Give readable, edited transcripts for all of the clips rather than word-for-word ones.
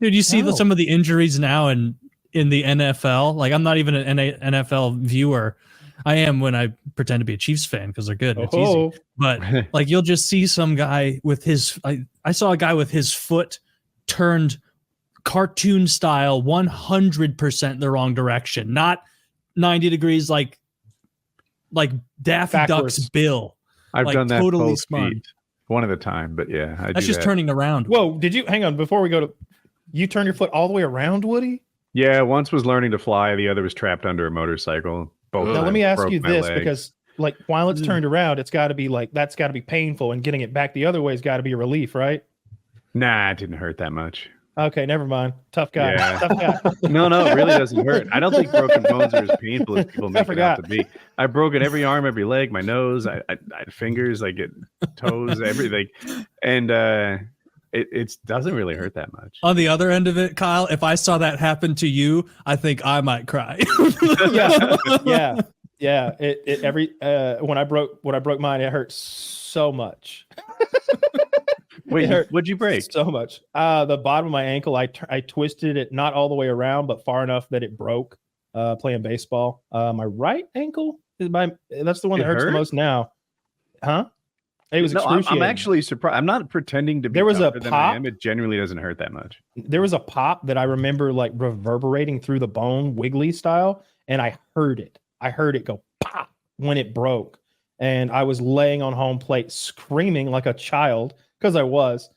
Dude, you see some of the injuries now in the NFL. Like, I'm not even an NFL viewer. I am when I pretend to be a Chiefs fan because they're good and it's easy. But like, you'll just see some guy with his. I saw a guy with his foot turned cartoon style 100% the wrong direction, not 90 degrees like Daffy Backwards. Duck's bill. I've done that totally both spun. feet. One at a time, but yeah, That's just turning around. Whoa, did you hang on before we go to you turn your foot all the way around, Woody? Yeah, once was learning to fly, the other was trapped under a motorcycle. Both Now let me ask broke you my this, leg. because like while it's turned around, it's got to be like that's got to be painful, and getting it back the other way has got to be a relief, right? Nah, it didn't hurt that much. Okay, never mind. Tough guy. Yeah. Tough guy. No, it really doesn't hurt. I don't think broken bones are as painful as people make it out to be. I've broken every arm, every leg, my nose, I had fingers, I get toes, everything. And it doesn't really hurt that much. On the other end of it, Kyle, if I saw that happen to you, I think I might cry. Yeah. When I broke mine, it hurt so much. Wait, what'd you break? So much. The bottom of my ankle, I twisted it not all the way around, but far enough that it broke. Playing baseball. My right ankle that's the one that hurts the most now. Huh? It was excruciating. I'm actually surprised. I'm not pretending to be. There was a tougher than pop. I am. It genuinely doesn't hurt that much. There was a pop that I remember like reverberating through the bone, wiggly style, and I heard it. I heard it go pop when it broke, and I was laying on home plate screaming like a child because I was.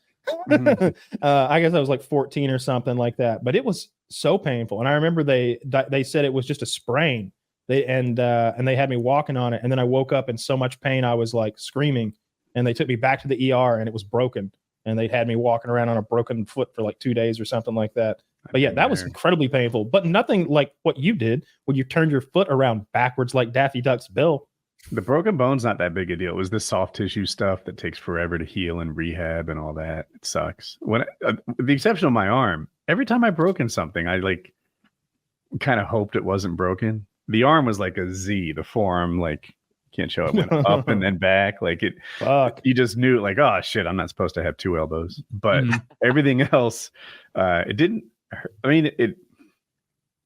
I guess I was like 14 or something like that, but it was so painful. And I remember they said it was just a sprain. They had me walking on it, and then I woke up in so much pain I was like screaming. And they took me back to the ER, and it was broken. And they had me walking around on a broken foot for like 2 days or something like that. But yeah, that was incredibly painful. But nothing like what you did when you turned your foot around backwards like Daffy Duck's bill. The broken bone's not that big a deal. It was the soft tissue stuff that takes forever to heal and rehab and all that. It sucks. When the exception of my arm, every time I broken something, I like kind of hoped it wasn't broken. The arm was like a Z. The forearm, like, can't show it, went up and then back. Like it, you just knew like, oh shit, I'm not supposed to have two elbows. But everything else, it didn't hurt. I mean, I think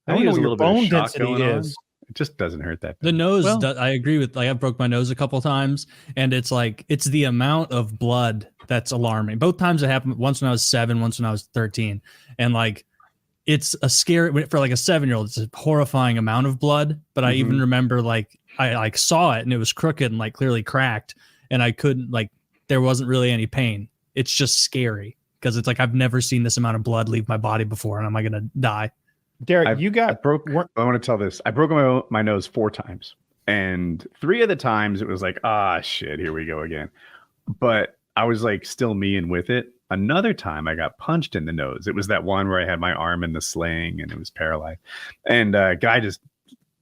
there's a little bit of shock going on. It just doesn't hurt that bad. The nose, I agree with. Like, I broke my nose a couple times, and it's like it's the amount of blood that's alarming. Both times it happened. Once when I was 7, once when I was 13, and like it's a scary for like a 7-year-old. It's a horrifying amount of blood. But I even remember like I like saw it and it was crooked and like clearly cracked, and I couldn't like there wasn't really any pain. It's just scary because it's like I've never seen this amount of blood leave my body before, and am I gonna die? Derek, I want to tell this. I broke my nose 4 times, and 3 of the times it was like, shit, here we go again. But I was like still me and with it. Another time I got punched in the nose. It was that one where I had my arm in the sling and it was paralyzed. And a guy just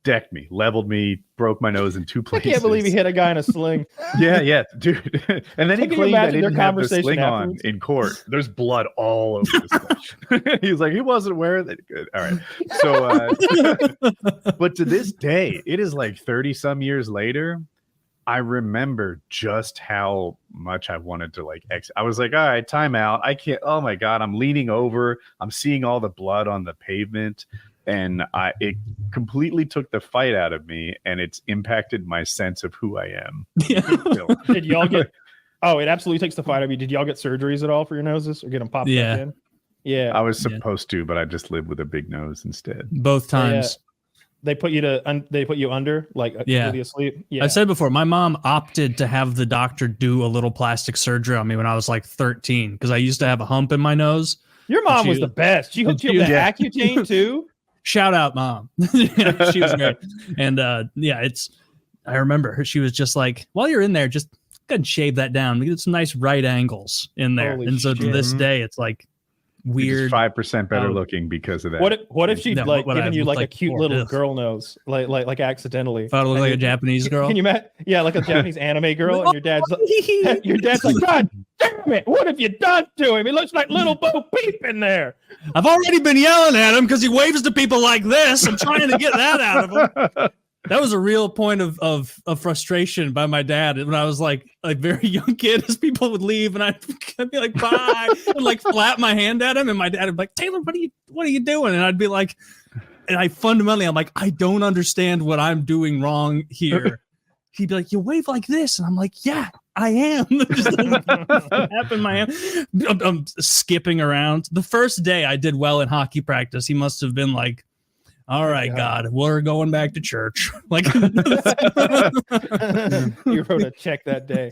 decked me, leveled me, broke my nose in 2 places. I can't believe he hit a guy in a sling. yeah, dude. And then he claimed I didn't have the sling afterwards? on in court. There's blood all over the sling. He's like, he wasn't wearing that. Good. All right. So, but to this day, it is like 30 some years later. I remember just how much I wanted to like I was like, all right, time out. I can't. Oh my God. I'm leaning over. I'm seeing all the blood on the pavement. And it completely took the fight out of me, and it's impacted my sense of who I am. Did y'all get? Oh, it absolutely takes the fight out of you. Did y'all get surgeries at all for your noses, or get them popped back in? Yeah, I was supposed to, but I just lived with a big nose instead. Both times. They put you under, like completely asleep. Yeah, I said before, my mom opted to have the doctor do a little plastic surgery on me when I was like 13 because I used to have a hump in my nose. Your mom was the best. She hooked you up to Accutane too. Shout out, mom. She was great. And I remember her. She was just like, while you're in there, just go ahead and shave that down. Get some nice right angles in there. Holy and so shit. To this day, it's like weird. 5% better looking because of that. What if she'd given you like a cute little girl nose, like accidentally? If I look like a Japanese girl? Can you imagine? Yeah, like a Japanese anime girl, and your dad's like, God damn it! What have you done to him? He looks like little Bo Peep in there. I've already been yelling at him because he waves to people like this. I'm trying to get that out of him. That was a real point of frustration by my dad when I was like a very young kid, as people would leave and I'd be like, bye, and like flap my hand at him. And my dad would be like, Taylor, what are you doing? And I'd be like, and I'm like, I don't understand what I'm doing wrong here. He'd be like, you wave like this. And I'm like, yeah, I am. Just flapping my hand. I'm skipping around. The first day I did well in hockey practice, he must have been like, all right, God, we're going back to church. Like, you wrote a check that day.